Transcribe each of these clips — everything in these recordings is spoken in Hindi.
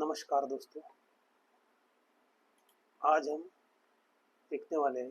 नमस्कार दोस्तों। आज हम देखने वाले हैं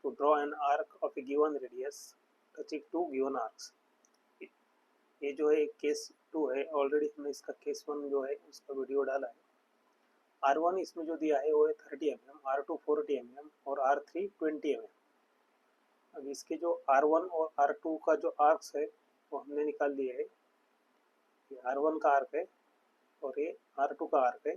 to draw an arc of a given radius touching two given arcs. ये जो है केस 2 है। ऑलरेडी हमने इसका केस 1 जो है उसका वीडियो डाला है। R1 इसमें जो दिया है वो है 30 mm, R2 40 mm और R3 20 mm। अब इसके जो R1 और R2 का जो आर्क्स है वो हमने निकाल दिया है। ये R1 का आर्क है और ये R2 का आर्क है।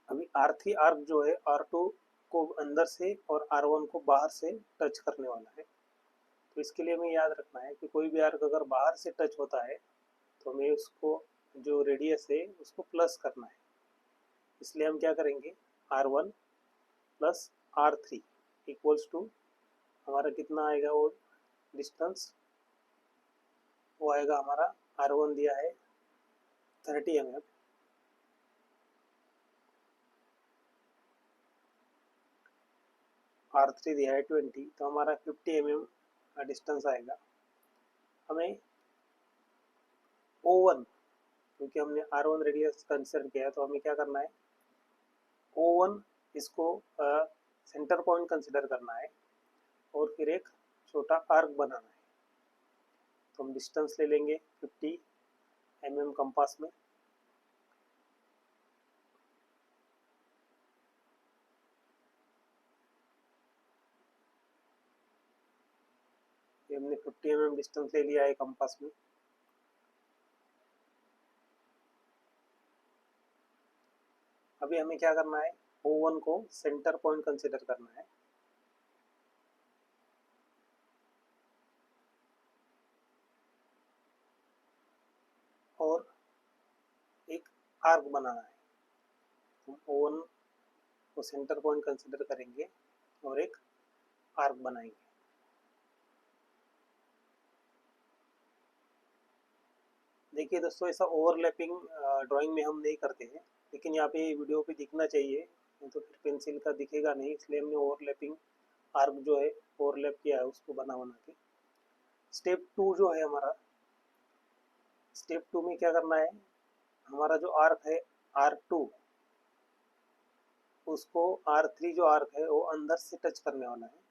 अभी R3 आर्क जो है R2 को अंदर से और R1 को बाहर से टच करने वाला है। तो इसके लिए हमें याद रखना है कि कोई भी आर्क अगर बाहर से टच होता है तो हमें उसको जो रेडियस है उसको प्लस करना है। इसलिए हम क्या करेंगे, R1 plus R3 equals to हमारा कितना आएगा, वो डिस्टेंस वो आएगा हमारा R1 दिया है 30 mm, R3 दिया है 20, तो हमारा 50 mm का डिस्टेंस आएगा। हमें O1, क्योंकि हमने R1 रेडियस कंसिडर किया है तो हमें क्या करना है, O1 इसको सेंटर पॉइंट कंसिडर करना है और फिर एक छोटा आर्क बनाना है। तो हम डिस्टेंस ले लेंगे 50 mm कंपास में। ये हमने 50 mm डिस्टेंस ले लिया है कंपास में। अभी हमें क्या करना है, O1 को सेंटर पॉइंट कंसिडर करना है। और एक आर्क बनाना है। हम O1 को सेंटर पॉइंट कंसिडर करेंगे और एक आर्क बनाएंगे। देखिए दोस्तों, ऐसा ओवरलैपिंग ड्राइंग में हम नहीं करते हैं, लेकिन यहाँ पे वीडियो पे दिखना चाहिए, नहीं तो फिर पेंसिल का दिखेगा नहीं। इसलिए हमने ओवरलैपिंग आर्क जो है ओवरलैप किया है उसको बना के। स्टेप 2 जो है हमारा, स्टेप 2 में क्या करना है, हमारा जो आर्क है R2 उसको R3 जो आर्क है वो अंदर से टच करने वाला है।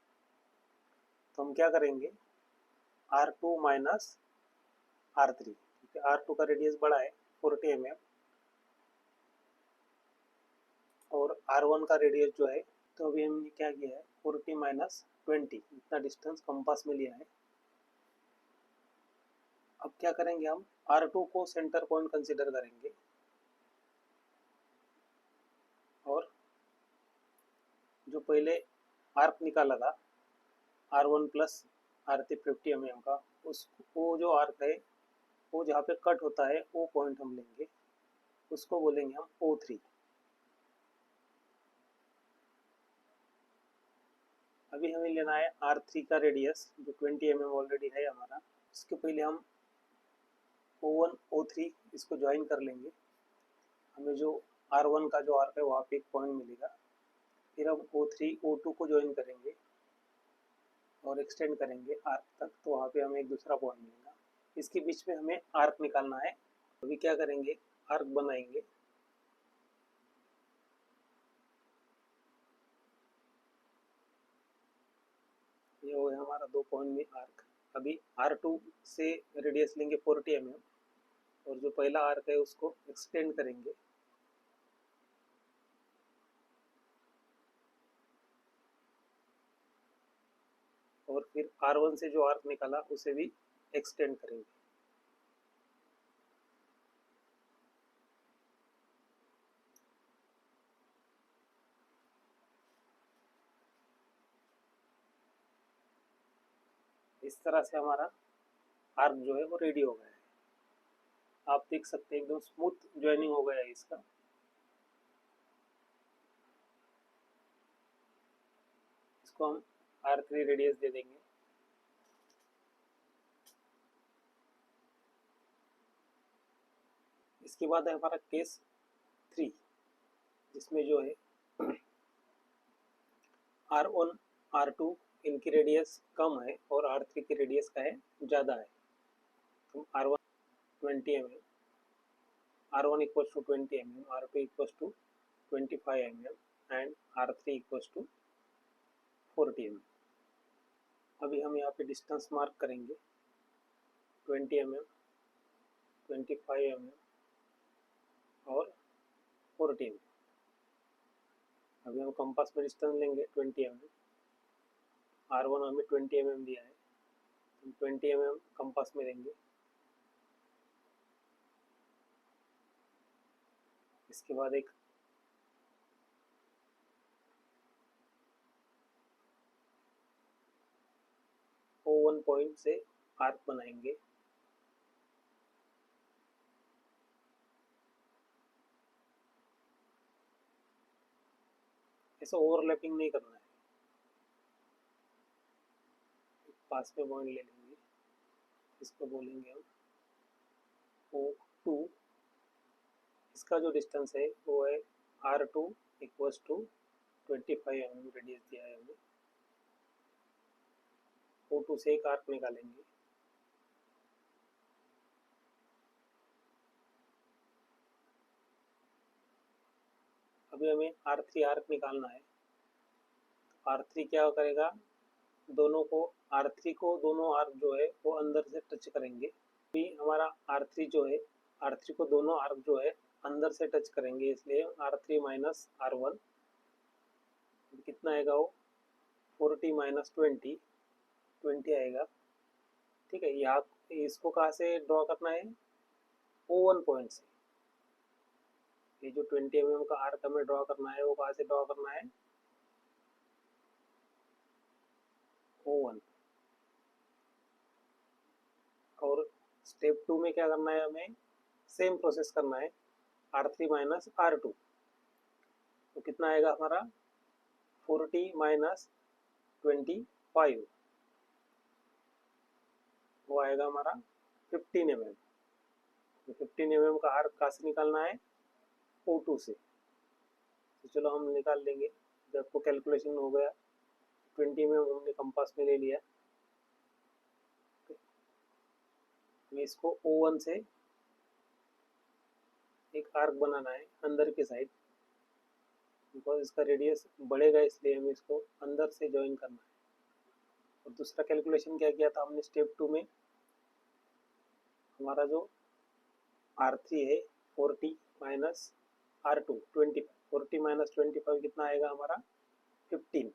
तो हम क्या करेंगे, R2 माइनस R3, क्योंकि R2 का रेडियस बड़ा है 40 mm और R1 का रेडियस जो है, तो अभी हमने क्या किया है 40 माइनस 20, इतना डिस्टेंस कंपास में लिया है। अब क्या करेंगे, हम R2 को सेंटर पॉइंट कंसिडर करेंगे और जो पहले आर्क निकाला था R1 प्लस R3 50 mm का, वो जो आर्क है वो जहाँ पे कट होता है वो पॉइंट हम लेंगे, उसको बोलेंगे हम O3। अभी हमें लेना है R3 का रेडियस जो 20 mm ऑलरेडी है हमारा। इसके पहले हम O1 O3 इसको ज्वाइन कर लेंगे। हमें जो R1 का जो आर्क है वहाँ पे एक पॉइंट मिलेगा। फिर हम O3 O2 को ज्वाइन करेंगे और एक्सटेंड करेंगे आर्क तक, तो वहाँ पे हमें एक दूसरा पॉइंट मिलेगा। इसके बीच में हमें आर्क निकालना है। अभी क्या करेंगे, आर्क बनाएंगे। ये हो गया हमारा 2 पॉइंट में आर्क। अभी R2 से रेडियस लेंगे 40 mm और जो पहला आर्क है उसको एक्सटेंड करेंगे। और फिर R1 से जो आर्क निकाला उसे भी एक्सटेंड करेंगे। इस तरह से हमारा आर्क जो है वो रेडी हो गया है। आप देख सकते हैं एकदम स्मूथ ज्वाइनिंग हो गया है इसका। इसको हम R3 रेडियस दे देंगे। इसके बाद है हमारा केस 3, जिसमें जो है R1 R2 इनकी रेडियस कम है और R3 की रेडियस का है ज़्यादा है। तो R1 20 mm R1 equals to 20 mm, R2 equals to 25 mm and R3 equals to 40 mm. अभी हम यहाँ पे डिस्टेंस मार्क करेंगे 20 mm, 25 mm और 40 mm. अभी हम कंपास में डिस्टेंस लेंगे 20 mm, R1 हमें 20 mm दिया है, हम 20 mm कंपास में लेंगे. इसके बाद एक O1 पॉइंट से आर्क बनाएंगे. ऐसा ओवरलैपिंग नहीं करना है. पास में पॉइंट ले लेंगे, इसको बोलेंगे हम O2. इसका जो डिस्टेंस है वो है R2 equals to 25 mm radius दिया है हमें. O2 से एक आर्क निकालेंगे. अभी हमें R3 आर्क निकालना है. R3 क्या करेगा, दोनों को R3 को दोनों आर्क जो है वो अंदर से टच करेंगे. अभी हमारा R3 जो है, R3 को दोनों आर्क जो है अंदर से टच करेंगे, इसलिए R3 माइनस R1 कितना आएगा, वो 40 माइनस 20 आएगा. ठीक है. यहाँ इसको कहाँ से ड्रॉ करना है, O1 पॉइंट से. ये जो 20 mm का आर्क हमें ड्रॉ करना है वो कहाँ से ड्रॉ करना है, O1. और स्टेप 2 में क्या करना है, हमें सेम प्रोसेस करना है, R3 माइनस R2. तो कितना आएगा हमारा, 40 माइनस 25, वो आएगा हमारा 15 mm. 15 mm का आर्क कहाँ से निकालना है, O2 से. तो चलो हम निकाल लेंगे. जब आपको कैलकुलेशन हो गया, 20 mm हमने कंपास में ले लिया. हमें इसको O1 से एक आर्क बनाना है अंदर की साइड, बिकॉज इसका रेडियस बढ़ेगा, इसलिए हमें इसको अंदर से ज्वाइन करना है. और दूसरा कैलकुलेशन क्या किया था हमने स्टेप 2 में, हमारा जो R3 है 40 माइनस R2 25. 40 माइनस 25 कितना आएगा हमारा, 15.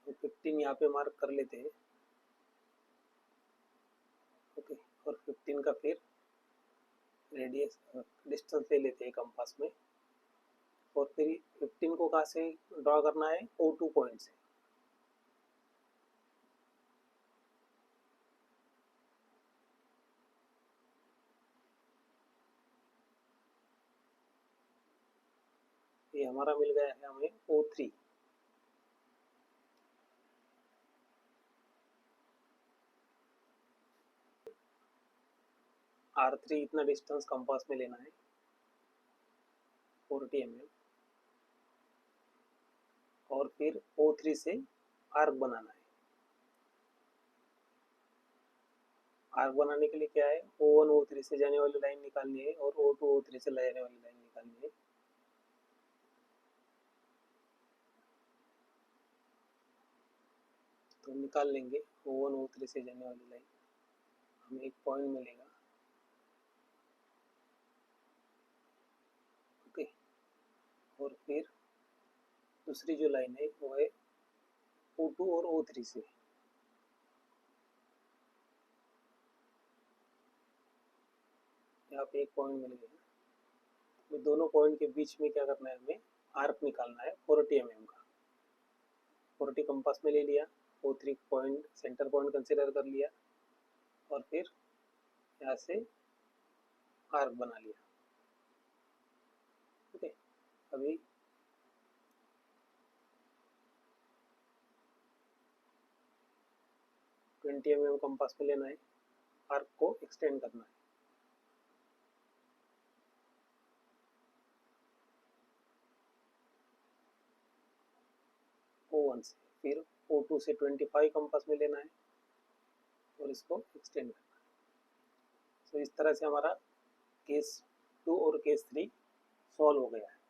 तो 15 यहाँ पे मार्क कर लेते हैं. ओके. और 15 का फिर रेडियस डिस्टेंस ले लेते हैं कंपास में. और फिर 15 को कहाँ से ड्रॉ करना है, O2 पॉइंट से. ये हमारा मिल गया है हमें O3. R3 इतना डिस्टेंस कंपास में लेना है 40 mm. और फिर O3 से आर्क बनाना है. आर्क बनाने के लिए क्या है, O1 O3 से जाने वाली लाइन निकालनी है और O2 O3 से जाने वाली लाइन निकालनी है. तो निकाल लेंगे O1 O3 से जाने वाली लाइन. हमें एक पॉइंट मिलेगा. ओके. और फिर दूसरी जो लाइन है वो है O2 और O3 से. यहाँ पे एक पॉइंट मिल गया. तो दोनों पॉइंट के बीच में क्या करना है, हमें आर्क निकालना है 40 mm का. 40 कंपास में ले लिया, O3 point centre point consider कर लिया और फिर यहाँ से आर्क बना लिया. ठीक है. अभी ट्वेंटी mm कंपास में लेना है, आर्क को एक्सटेंड करना है. O1 से, फिर O2 से 25 कंपास में लेना है और इसको एक्सटेंड करना है। तो इस तरह से हमारा केस 2 और केस 3 सॉल्व हो गया है।